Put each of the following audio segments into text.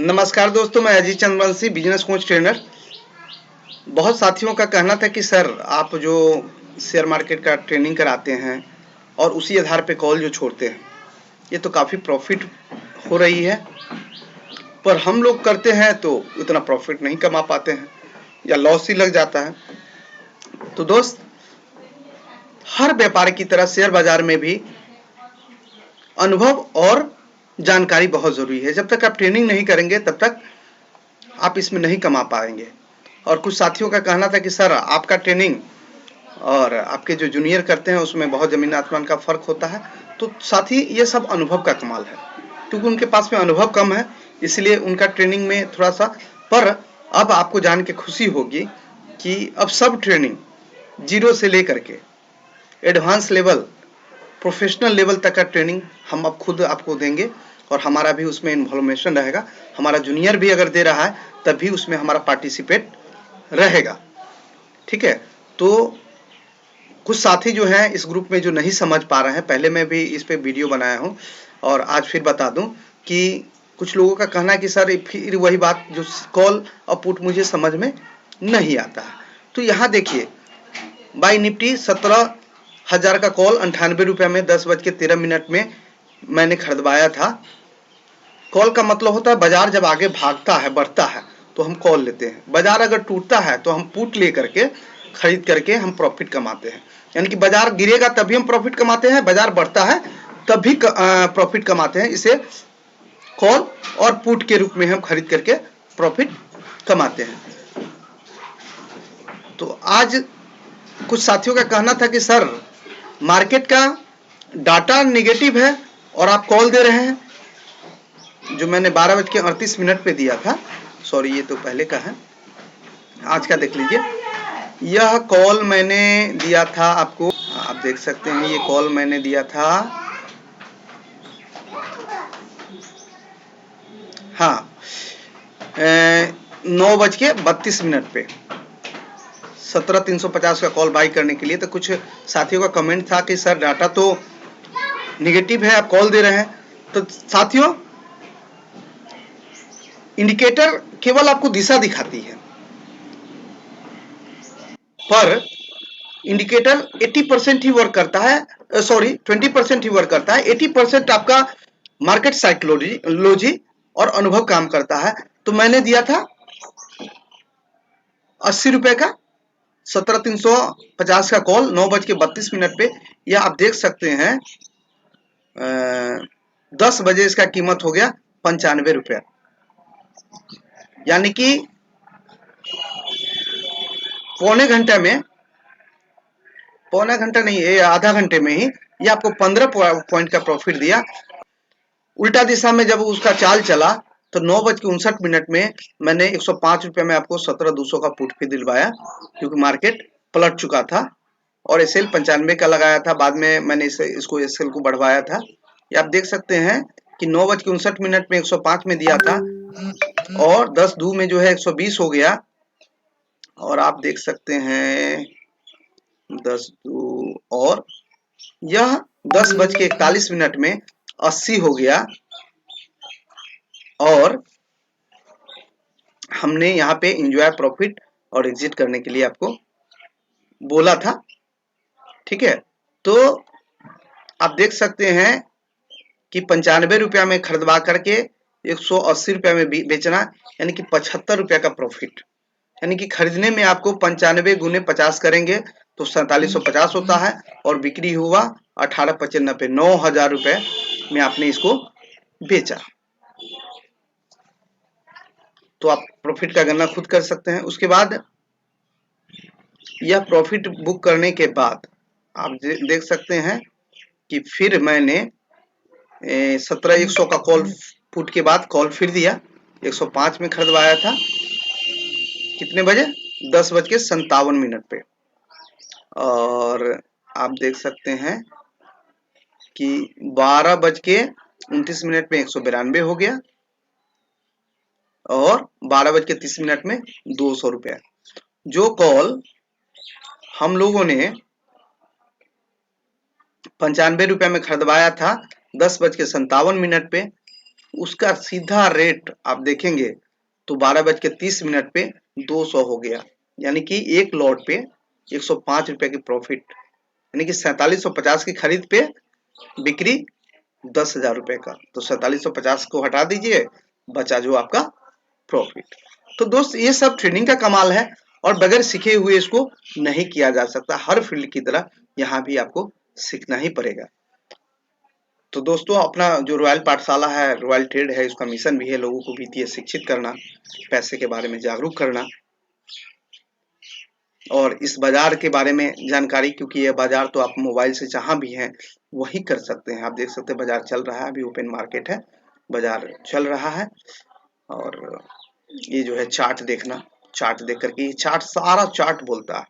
नमस्कार दोस्तों, मैं Ajit Chandravanshi, business coach trainer. बहुत साथियों का कहना था कि सर आप जो शेयर मार्केट का ट्रेनिंग कराते हैं और उसी आधार पे कॉल जो छोड़ते हैं, ये तो काफ़ी प्रॉफिट हो रही है, पर हम लोग करते हैं तो उतना प्रॉफिट नहीं कमा पाते हैं या लॉस ही लग जाता है। तो दोस्त, हर व्यापार की तरह शेयर बाजार में भी अनुभव और जानकारी बहुत ज़रूरी है। जब तक आप ट्रेनिंग नहीं करेंगे तब तक आप इसमें नहीं कमा पाएंगे। और कुछ साथियों का कहना था कि सर आपका ट्रेनिंग और आपके जो जूनियर करते हैं उसमें बहुत ज़मीन आसमान का फ़र्क होता है। तो साथी, ये सब अनुभव का कमाल है, क्योंकि उनके पास में अनुभव कम है, इसलिए उनका ट्रेनिंग में थोड़ा सा। पर अब आपको जान के खुशी होगी कि अब सब ट्रेनिंग जीरो से लेकर के एडवांस लेवल, प्रोफेशनल लेवल तक का ट्रेनिंग हम अब खुद आपको देंगे और हमारा भी उसमें इन्वॉल्वमेंट रहेगा। हमारा जूनियर भी अगर दे रहा है तब भी उसमें हमारा पार्टिसिपेट रहेगा। ठीक है। तो कुछ साथी जो हैं इस ग्रुप में जो नहीं समझ पा रहे हैं, पहले मैं भी इस पे वीडियो बनाया हूं और आज फिर बता दूं कि कुछ लोगों का कहना है कि सर फिर वही बात, जो कॉल और पुट मुझे समझ में नहीं आता है। तो यहाँ देखिए, बाई निफ्टी 17,000 का कॉल 98 रुपये में 10:13 में मैंने खरीदवाया था। कॉल का मतलब होता है बाजार जब आगे भागता है, बढ़ता है, तो हम कॉल लेते हैं। बाजार अगर टूटता है तो हम पुट ले करके खरीद करके हम प्रॉफिट कमाते हैं। यानी कि बाजार गिरेगा तभी हम प्रॉफिट कमाते हैं, बाजार बढ़ता है तब भी प्रॉफिट कमाते हैं। इसे कॉल और पुट के रूप में हम खरीद करके प्रॉफिट कमाते हैं। तो आज कुछ साथियों का कहना था कि सर मार्केट का डाटा नेगेटिव है और आप कॉल दे रहे हैं, जो मैंने 12:38 पे दिया था। सॉरी, ये तो पहले का है, आज का देख लीजिए। यह कॉल मैंने दिया था आपको, आप देख सकते हैं, ये कॉल मैंने दिया था, हाँ, 9:32 पे 17,350 का कॉल बाई करने के लिए। तो कुछ साथियों का कमेंट था कि सर डाटा तो निगेटिव है, आप कॉल दे रहे हैं। तो साथियों, इंडिकेटर केवल आपको दिशा दिखाती है, पर इंडिकेटर 80% ही वर्क करता है, सॉरी 20% ही वर्क करता है। 80% आपका मार्केट साइकोलॉजी और अनुभव काम करता है। तो मैंने दिया था 80 रुपए का 17,350 का कॉल 9:32 पे। यह आप देख सकते हैं 10 बजे इसका कीमत हो गया 95 रुपया। यानी कि पौने घंटे में, पौना घंटा नहीं, ये आधा घंटे में ही ये आपको 15 पॉइंट का प्रॉफिट दिया। उल्टा दिशा में जब उसका चाल चला तो 9:59 में मैंने 105 रुपये में आपको 17,200 का पुट भी दिलवाया, क्योंकि मार्केट पलट चुका था। और एसएल 95 का लगाया था, बाद में मैंने इसको एसएल को बढ़वाया था। ये आप देख सकते हैं कि 9:59 में 105 में दिया था और 10 में जो है 120 हो गया। और आप देख सकते हैं 10 और यह 10:41 में 80 हो गया। और हमने यहाँ पे एंजॉय प्रॉफिट और एग्जिट करने के लिए आपको बोला था। ठीक है। तो आप देख सकते हैं कि 95 रुपया में खरीदवा करके 180 रुपया में बेचना, यानी कि 75 रुपया का प्रॉफिट। यानी कि खरीदने में आपको 95 गुने 50 करेंगे तो 4750 होता है, और बिक्री हुआ 1895, 9,000 रुपये में आपने इसको बेचा। तो आप प्रॉफिट का गणना खुद कर सकते हैं। उसके बाद यह प्रॉफिट बुक करने के बाद आप देख सकते हैं कि फिर मैंने 17,100 का कॉल पुट के बाद कॉल फिर दिया, 105 में खरीदवाया था। कितने बजे? 10:57 पे। और आप देख सकते हैं कि 12:29 में 192 हो गया और 12:30 में 200 रुपया। जो कॉल हम लोगों ने 95 रुपये में खरीदवाया था 10:57 पे, उसका सीधा रेट आप देखेंगे तो 12:30 पे 200 हो गया, यानी कि एक लॉट पे 105 रुपए की प्रॉफिट, यानी कि 4750 की खरीद पे बिक्री 10,000 रुपए का। तो 4750 को हटा दीजिए, बचा जो आपका प्रॉफिट। तो दोस्त ये सब ट्रेडिंग का कमाल है और बगैर सीखे हुए इसको नहीं किया जा सकता। हर फील्ड की तरह यहाँ भी आपको सीखना ही पड़ेगा। तो दोस्तों अपना जो रॉयल पाठशाला है, रॉयल ट्रेड है, इसका मिशन भी है लोगों को वित्तीय शिक्षित करना, पैसे के बारे में जागरूक करना और इस बाजार के बारे में जानकारी, क्योंकि ये बाजार तो आप मोबाइल से जहां भी हैं वही कर सकते हैं। आप देख सकते हैं बाजार चल रहा है, अभी ओपन मार्केट है, बाजार चल रहा है। और ये जो है चार्ट देखना, चार्ट देख करके, ये चार्ट सारा चार्ट बोलता है,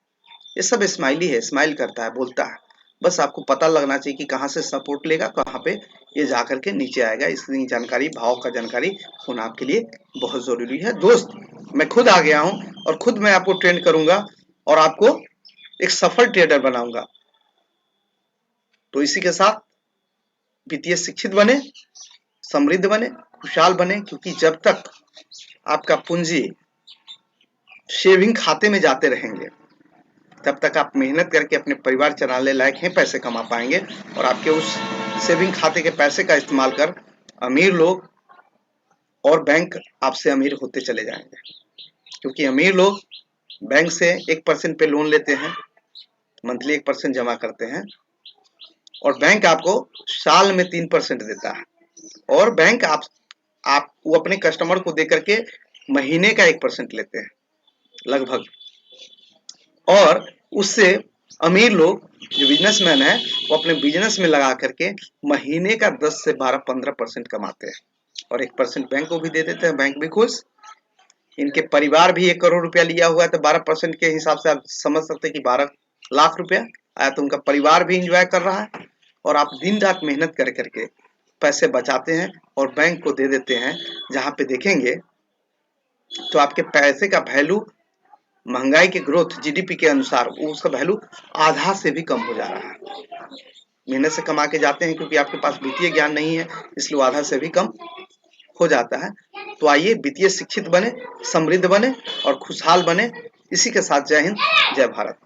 ये सब स्माइली है, स्माइल करता है, बोलता है। बस आपको पता लगना चाहिए कि कहाँ से सपोर्ट लेगा, कहाँ पे ये जा करके नीचे आएगा। इसलिए जानकारी, भाव का जानकारी होना आपके लिए बहुत जरूरी है। दोस्त मैं खुद आ गया हूँ और खुद मैं आपको ट्रेंड करूंगा और आपको एक सफल ट्रेडर बनाऊंगा। तो इसी के साथ वित्तीय शिक्षित बने, समृद्ध बने, खुशहाल बने, क्योंकि जब तक आपका पूंजी सेविंग खाते में जाते रहेंगे तब तक आप मेहनत करके अपने परिवार चलाने लायक हैं, पैसे कमा पाएंगे। और आपके उस सेविंग खाते के पैसे का इस्तेमाल कर अमीर लोग और बैंक आपसे अमीर होते चले जाएंगे, क्योंकि अमीर लोग बैंक से 1% पे लोन लेते हैं, मंथली 1% जमा करते हैं और बैंक आपको साल में 3% देता है। और बैंक आप वो अपने कस्टमर को दे करके महीने का 1% लेते हैं लगभग। और उससे अमीर लोग जो बिजनेसमैन है वो अपने बिजनेस में लगा करके महीने का 10 से 12-15% कमाते हैं और 1% बैंक को भी दे देते हैं, बैंक भी खुश। इनके परिवार भी 1 करोड़ रुपया लिया हुआ है, तो 12% के हिसाब से आप समझ सकते हैं कि 12 लाख रुपया आया, तो उनका परिवार भी इंजॉय कर रहा है। और आप दिन रात मेहनत कर करके पैसे बचाते हैं और बैंक को दे देते हैं, जहां पे देखेंगे तो आपके पैसे का वैल्यू महंगाई के ग्रोथ जीडीपी के अनुसार उसका वैल्यू आधा से भी कम हो जा रहा है। मेहनत से कमा के जाते हैं, क्योंकि आपके पास वित्तीय ज्ञान नहीं है, इसलिए आधा से भी कम हो जाता है। तो आइए वित्तीय शिक्षित बने, समृद्ध बने और खुशहाल बने। इसी के साथ जय हिंद, जय भारत।